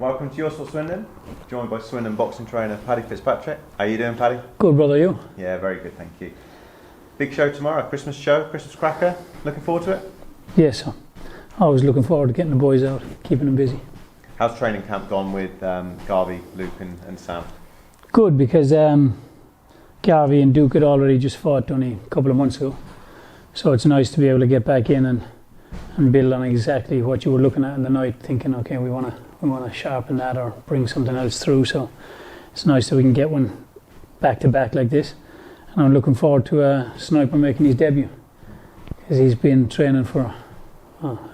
Welcome to Your Sport Swindon, joined by Swindon boxing trainer Paddy Fitzpatrick. How you doing, Paddy? Good, brother, you? Yeah, very good, thank you. Big show tomorrow, Christmas show, Christmas cracker. Looking forward to it? Yes, sir. Always looking forward to getting the boys out, keeping them busy. How's training camp gone with Garvey, Luke and Sam? Good, because Garvey and Duke had already just fought only a couple of months ago. So it's nice to be able to get back in and build on exactly what you were looking at in the night, thinking, okay, we want to sharpen that or bring something else through. So it's nice that we can get one back to back like this. And I'm looking forward to Sniper making his debut, because he's been training for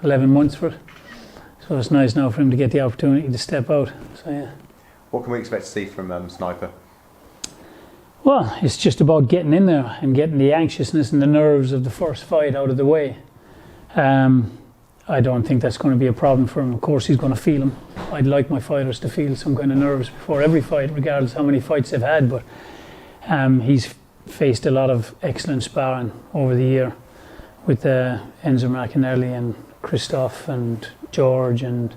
11 months for it. So it's nice now for him to get the opportunity to step out. So yeah. What can we expect to see from Sniper? Well, it's just about getting in there and getting the anxiousness and the nerves of the first fight out of the way. I don't think that's going to be a problem for him. Of course, he's going to feel them. I'd like my fighters to feel some kind of nerves before every fight, regardless how many fights they've had. But he's faced a lot of excellent sparring over the year with Enzo McInerney and Christoph and George and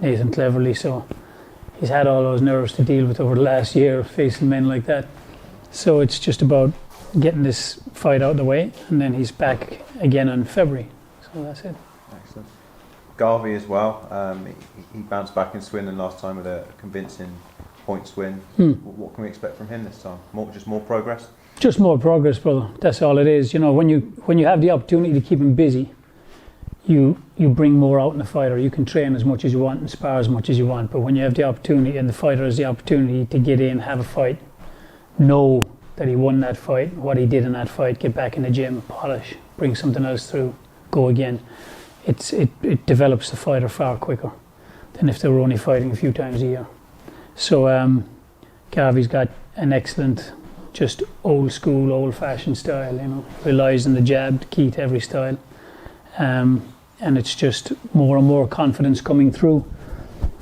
Nathan Cleverly. So he's had all those nerves to deal with over the last year, facing men like that. So it's just about getting this fight out of the way, and then he's back again in February. So that's it. Excellent. Garvey as well. He bounced back in Swindon last time with a convincing points win. What can we expect from him this time? Just more progress? Just more progress, brother. That's all it is. You know, when you have the opportunity to keep him busy, you bring more out in the fighter. You can train as much as you want and spar as much as you want. But when you have the opportunity and the fighter has the opportunity to get in, have a fight, know that he won that fight, what he did in that fight, get back in the gym, polish, bring something else through, go again. It develops the fighter far quicker than if they were only fighting a few times a year. So Garvey's got an excellent, just old school, old fashioned style, you know, relies on the jab, the key to every style. And it's just more and more confidence coming through.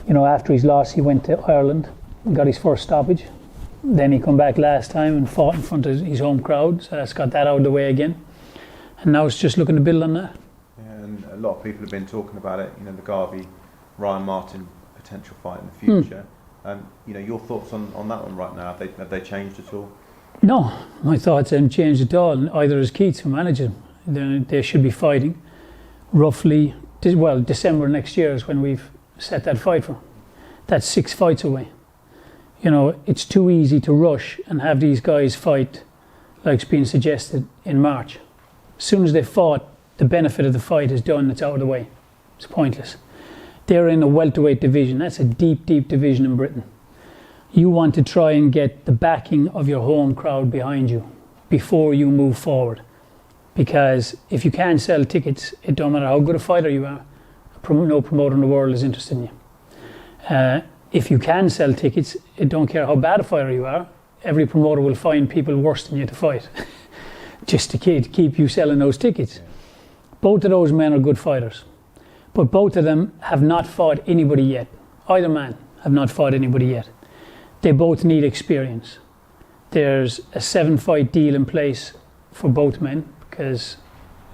You know, after his loss, he went to Ireland and got his first stoppage. Then he come back last time and fought in front of his home crowd, so that's got that out of the way again. And now it's just looking to build on that. Yeah, and a lot of people have been talking about it, you know, the Garvey, Ryan Martin potential fight in the future. You know, your thoughts on that one right now, have they changed at all? No, my thoughts haven't changed at all. Either is Keith, who manages them. They should be fighting roughly, well, December next year is when we've set that fight for. That's 6 fights away. You know, it's too easy to rush and have these guys fight like's being suggested in March. As soon as they've fought, the benefit of the fight is done, it's out of the way. It's pointless. They're in a welterweight division. That's a deep, deep division in Britain. You want to try and get the backing of your home crowd behind you before you move forward. Because if you can't sell tickets, it don't matter how good a fighter you are, no promoter in the world is interested in you. If you can sell tickets, it don't care how bad a fighter you are, every promoter will find people worse than you to fight just to keep you selling those tickets. Yeah. Both of those men are good fighters, but both of them have not fought anybody yet. Either man have not fought anybody yet. They both need experience. There's a 7-fight deal in place for both men because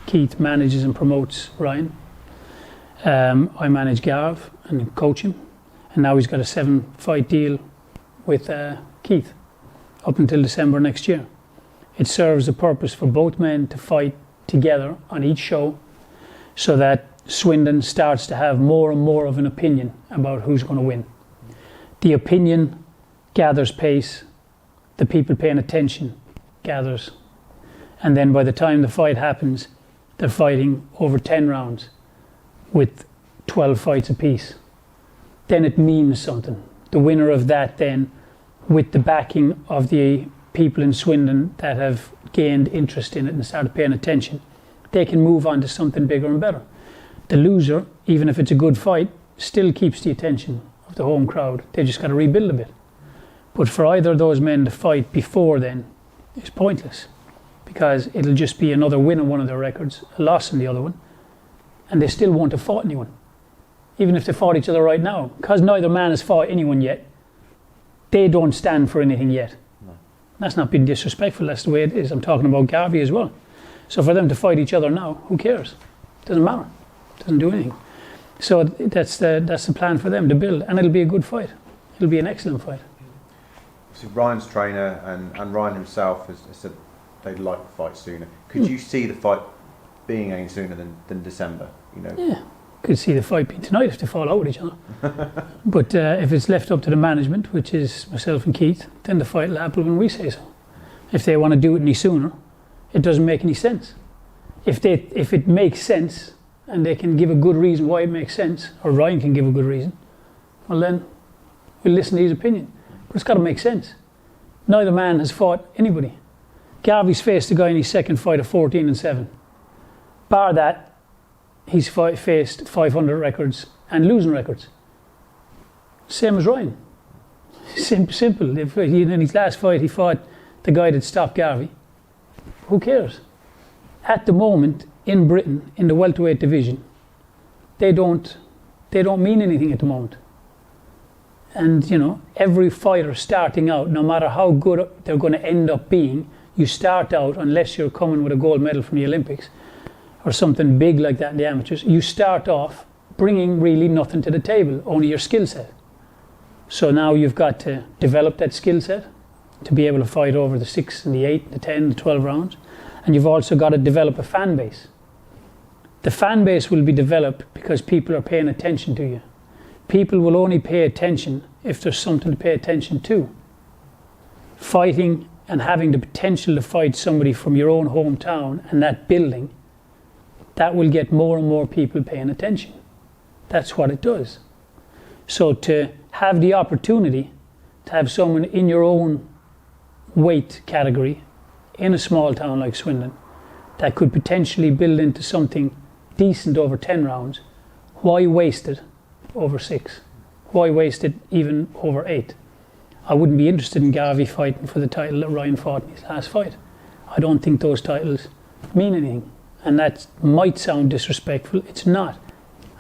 Keith manages and promotes Ryan. I manage Garv and coach him. And now he's got a 7-fight deal with Keith up until December next year. It serves a purpose for both men to fight together on each show so that Swindon starts to have more and more of an opinion about who's going to win. The opinion gathers pace, the people paying attention gathers. And then by the time the fight happens, they're fighting over 10 rounds with 12 fights apiece. Then it means something. The winner of that then, with the backing of the people in Swindon that have gained interest in it and started paying attention, they can move on to something bigger and better. The loser, even if it's a good fight, still keeps the attention of the home crowd. They just got to rebuild a bit. But for either of those men to fight before then is pointless, because it'll just be another win on one of their records, a loss in the other one, and they still won't have fought anyone. Even if they fought each other right now, because neither man has fought anyone yet, they don't stand for anything yet. No. That's not being disrespectful, that's the way it is. I'm talking about Garvey as well. So for them to fight each other now, who cares? Doesn't matter. Doesn't do anything. So that's the plan for them to build, and it'll be a good fight. It'll be an excellent fight. So Ryan's trainer and Ryan himself has said they'd like the fight sooner. Could you see the fight being any sooner than December? You know. Yeah, could see the fight being tonight if they fall out with each other. But if it's left up to the management, which is myself and Keith, then the fight will happen when we say so. If they want to do it any sooner, it doesn't make any sense. If it makes sense and they can give a good reason why it makes sense, or Ryan can give a good reason, well then we'll listen to his opinion. But it's got to make sense. Neither man has fought anybody. Garvey's faced a guy in his second fight of 14-7. Bar that, he's faced 500 records and losing records. Same as Ryan. Simple. In his last fight, he fought the guy that stopped Garvey. Who cares? At the moment, in Britain, in the welterweight division, they don't mean anything at the moment. And, you know, every fighter starting out, no matter how good they're going to end up being, you start out, unless you're coming with a gold medal from the Olympics or something big like that in the amateurs, you start off bringing really nothing to the table, only your skill set. So now you've got to develop that skill set to be able to fight over the 6 and the 8, the 10, the 12 rounds. And you've also got to develop a fan base. The fan base will be developed because people are paying attention to you. People will only pay attention if there's something to pay attention to. Fighting and having the potential to fight somebody from your own hometown and that building, that will get more and more people paying attention. That's what it does. So to have the opportunity to have someone in your own weight category in a small town like Swindon that could potentially build into something decent over 10 rounds, why waste it over 6? Why waste it even over 8? I wouldn't be interested in Garvey fighting for the title that Ryan fought in his last fight. I don't think those titles mean anything. And that might sound disrespectful. It's not.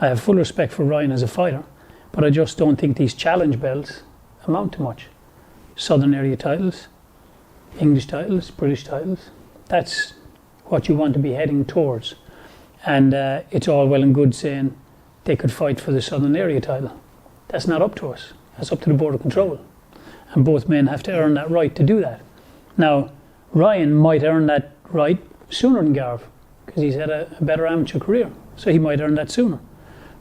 I have full respect for Ryan as a fighter, but I just don't think these challenge belts amount to much. Southern area titles, English titles, British titles, that's what you want to be heading towards. And it's all well and good saying they could fight for the Southern area title. That's not up to us. That's up to the Board of Control. And both men have to earn that right to do that. Now, Ryan might earn that right sooner than Garv, because he's had a better amateur career. So he might earn that sooner.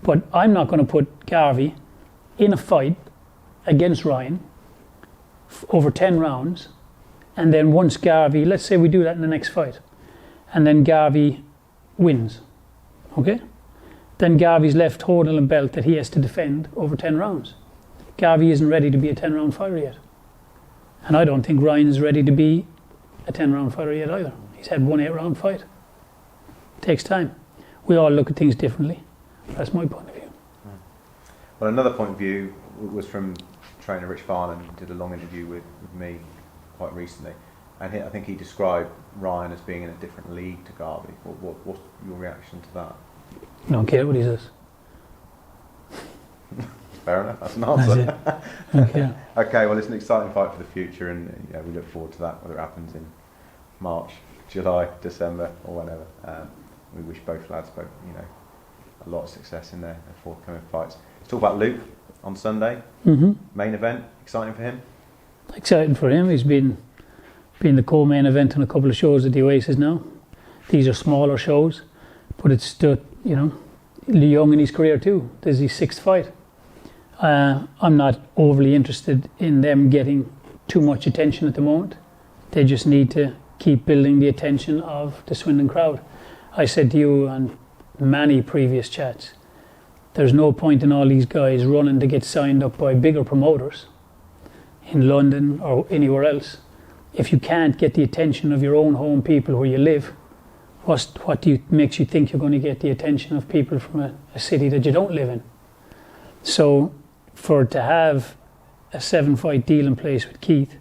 But I'm not going to put Garvey in a fight against Ryan over 10 rounds. And then once Garvey, let's say we do that in the next fight, and then Garvey wins, okay? Then Garvey's left holding a belt that he has to defend over 10 rounds. Garvey isn't ready to be a 10-round fighter yet. And I don't think Ryan is ready to be a 10-round fighter yet either. He's had one 8-round fight. It takes time. We all look at things differently. That's my point of view. Well, another point of view was from trainer Rich Farnan. He did a long interview with me quite recently. And I think he described Ryan as being in a different league to Garvey. What's your reaction to that? I don't care what he says. Fair enough, that's an answer. That's it. Okay, well, it's an exciting fight for the future, and we look forward to that, whether it happens in March, July, December, or whenever. We wish both lads a lot of success in their forthcoming fights. Let's talk about Luke on Sunday. Mm-hmm. Main event, exciting for him? Exciting for him. He's been the co-main event on a couple of shows at the Oasis now. These are smaller shows, but it's still, young in his career too. This is his 6th fight. I'm not overly interested in them getting too much attention at the moment. They just need to keep building the attention of the Swindon crowd. I said to you on many previous chats, there's no point in all these guys running to get signed up by bigger promoters in London or anywhere else if you can't get the attention of your own home people where you live. What makes you think you're going to get the attention of people from a city that you don't live in? So to have a 7-fight deal in place with Keith,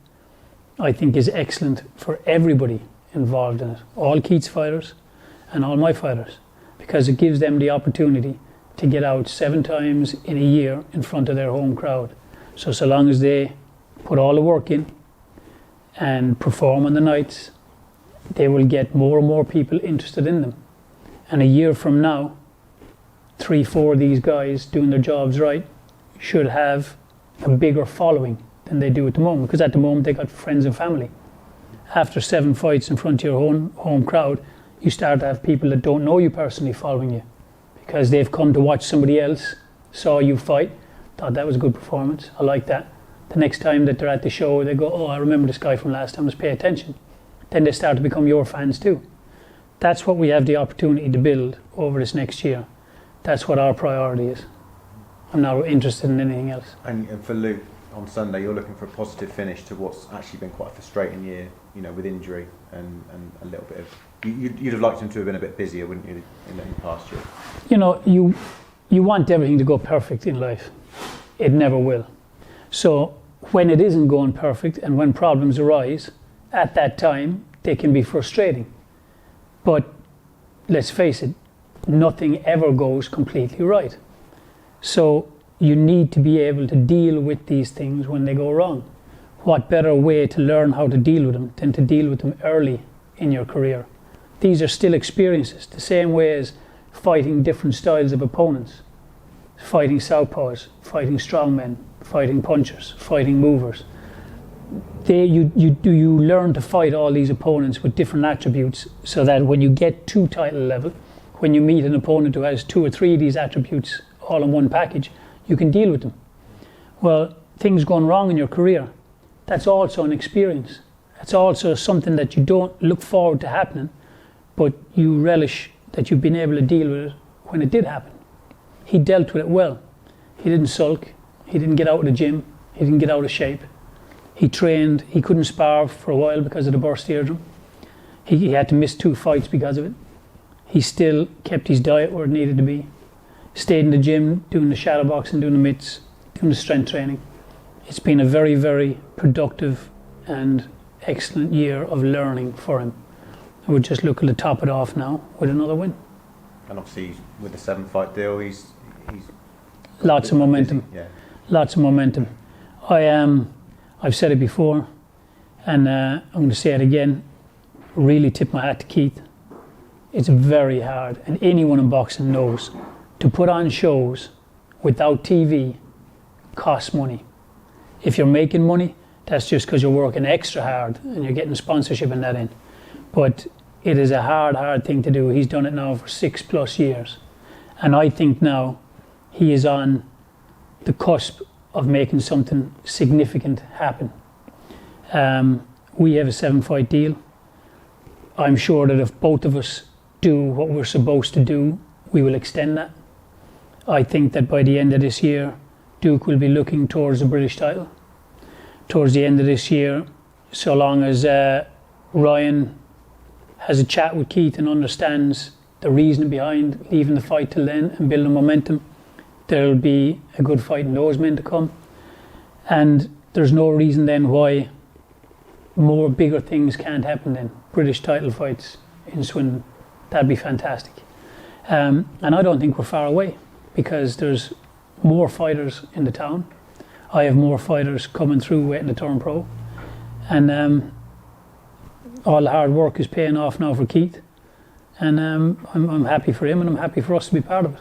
I think is excellent for everybody involved in it. All Keith's fighters and all my fighters, because it gives them the opportunity to get out 7 times in a year in front of their home crowd. So long as they put all the work in and perform on the nights, they will get more and more people interested in them. And a year from now, 3, 4 of these guys doing their jobs right should have a bigger following than they do at the moment, because at the moment they got friends and family. After 7 fights in front of your home crowd, you start to have people that don't know you personally following you, because they've come to watch somebody else, saw you fight, thought that was a good performance, I like that. The next time that they're at the show, they go, oh, I remember this guy from last time, let's pay attention. Then they start to become your fans too. That's what we have the opportunity to build over this next year. That's what our priority is. I'm not interested in anything else. And for Luke, on Sunday, you're looking for a positive finish to what's actually been quite a frustrating year, you know, with injury and a little bit of... You'd have liked him to have been a bit busier, wouldn't you, in the past year? You know, you want everything to go perfect in life. It never will. So when it isn't going perfect and when problems arise, at that time, they can be frustrating. But let's face it, nothing ever goes completely right. So you need to be able to deal with these things when they go wrong. What better way to learn how to deal with them than to deal with them early in your career? These are still experiences, the same way as fighting different styles of opponents. Fighting southpaws, fighting strongmen, fighting punchers, fighting movers. You learn to fight all these opponents with different attributes, so that when you get to title level, when you meet an opponent who has 2 or 3 of these attributes all in one package, you can deal with them. Well, things going wrong in your career, that's also an experience. That's also something that you don't look forward to happening, but you relish that you've been able to deal with it when it did happen. He dealt with it well. He didn't sulk. He didn't get out of the gym. He didn't get out of shape. He trained. He couldn't spar for a while because of the burst eardrum. He had to miss 2 fights because of it. He still kept his diet where it needed to be. Stayed in the gym, doing the shadow boxing, doing the mitts, doing the strength training. It's been a very, very productive and excellent year of learning for him. I would just look to top it off now with another win. And obviously, with the 7-fight deal, he's lots of momentum. Busy. Yeah. Lots of momentum. I've said it before, and I'm going to say it again. Really tip my hat to Keith. It's very hard, and anyone in boxing knows, to put on shows without TV costs money. If you're making money, that's just because you're working extra hard and you're getting sponsorship and that in. But it is a hard thing to do. He's done it now for 6+ years. And I think now he is on the cusp of making something significant happen. We have a 7-fight deal. I'm sure that if both of us do what we're supposed to do, we will extend that. I think that by the end of this year, Duke will be looking towards the British title. Towards the end of this year, so long as Ryan has a chat with Keith and understands the reason behind leaving the fight till then and building momentum, there'll be a good fight in those men to come. And there's no reason then why more bigger things can't happen then. British title fights in Swindon, that'd be fantastic. And I don't think we're far away, because there's more fighters in the town. I have more fighters coming through waiting to turn pro. And all the hard work is paying off now for Keith. And I'm happy for him, and I'm happy for us to be part of it.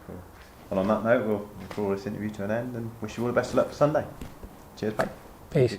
Cool. And on that note, we'll draw this interview to an end and wish you all the best of luck for Sunday. Cheers, mate. Peace.